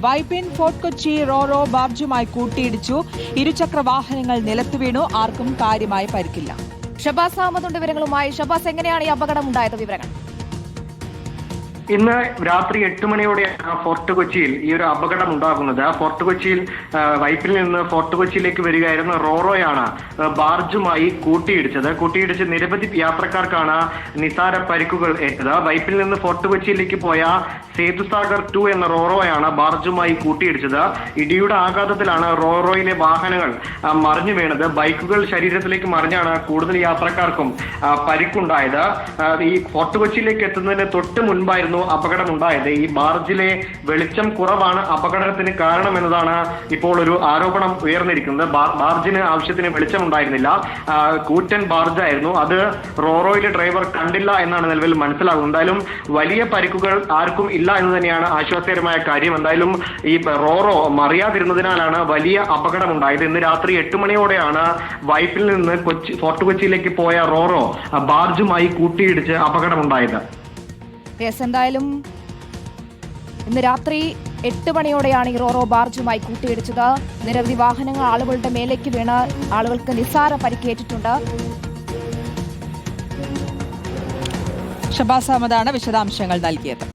Vypin fort Kochi Roro ബാർജുമായി കൂട്ടിയിടിച്ചു. ഇരുചക്ര വാഹനങ്ങൾ നിലത്തു വീണു. ആർക്കും കാര്യമായ പരിക്കില്ല. ഷബാസ് അഹമ്മദ് വിവരങ്ങളുമായി. ഷബാസ്, എങ്ങനെയാണ് ഈ അപകടം ഉണ്ടായത്? വിവരങ്ങൾ. ഇന്ന് രാത്രി 8 മണിയോടെയാണ് ഫോർട്ട് കൊച്ചിയിൽ ഈ ഒരു അപകടം ഉണ്ടാകുന്നത്. ഫോർട്ട് കൊച്ചിയിൽ വൈപ്പിൽ നിന്ന് ഫോർട്ട് കൊച്ചിയിലേക്ക് വരികയായിരുന്ന റോറോയാണ് ബാർജുമായി കൂട്ടിയിടിച്ച് നിരവധി യാത്രക്കാർക്കാണ് നിസാര പരിക്കുകൾ ഏറ്റത്. വൈപ്പിൽ നിന്ന് ഫോർട്ട് കൊച്ചിയിലേക്ക് പോയ സേതുസാഗർ 2 എന്ന റോറോയാണ് ബാർജുമായി കൂട്ടിയിടിച്ചത്. ഇടിയുടെ ആഘാതത്തിലാണ് റോറോയിലെ വാഹനങ്ങൾ മറിഞ്ഞു വീണത്. ബൈക്കുകൾ ശരീരത്തിലേക്ക് മറിഞ്ഞാണ് കൂടുതൽ യാത്രക്കാർക്കും പരിക്കുണ്ടായത്. ഈ ഫോർട്ട് കൊച്ചിയിലേക്ക് എത്തുന്നതിന് തൊട്ട് മുൻപായിരുന്നു അപകടമുണ്ടായത്. ഈ ബാർജിലെ വെളിച്ചം കുറവാണ് അപകടത്തിന് കാരണമെന്നതാണ് ഇപ്പോൾ ഒരു ആരോപണം ഉയർന്നിരിക്കുന്നത്. ബാർജിന് ആവശ്യത്തിന് വെളിച്ചം ഉണ്ടായിരുന്നില്ല, കൂറ്റൻ ബാർജായിരുന്നു. അത് റോറോയിലെ ഡ്രൈവർ കണ്ടില്ല എന്നാണ് നിലവിൽ മനസ്സിലാകുന്നത്. എന്തായാലും വലിയ പരിക്കുകൾ ആർക്കും ഇല്ല എന്ന് തന്നെയാണ് ആശ്വാസകരമായ കാര്യം. എന്തായാലും ഈ റോറോ മറിയാതിരുന്നതിനാലാണ് വലിയ അപകടമുണ്ടായത്. ഇന്ന് രാത്രി 8 മണിയോടെയാണ് വൈപ്പിൽ നിന്ന് ഫോർട്ട് കൊച്ചിയിലേക്ക് പോയ റോറോ ബാർജുമായി കൂട്ടിയിടിച്ച് അപകടമുണ്ടായത്. എന്തായാലും ഇന്ന് രാത്രി 8 മണിയോടെയാണ് ഈ റോറോ ബാർജുമായി കൂട്ടിയിടിച്ചത്. നിരവധി വാഹനങ്ങൾ ആളുകളുടെ മേലേക്ക് വീണ് ആളുകൾക്ക് നിസ്സാര പരിക്കേറ്റിട്ടുണ്ട്. ഷബാസ് അഹമ്മദാണ് വിശദാംശങ്ങൾ നൽകിയത്.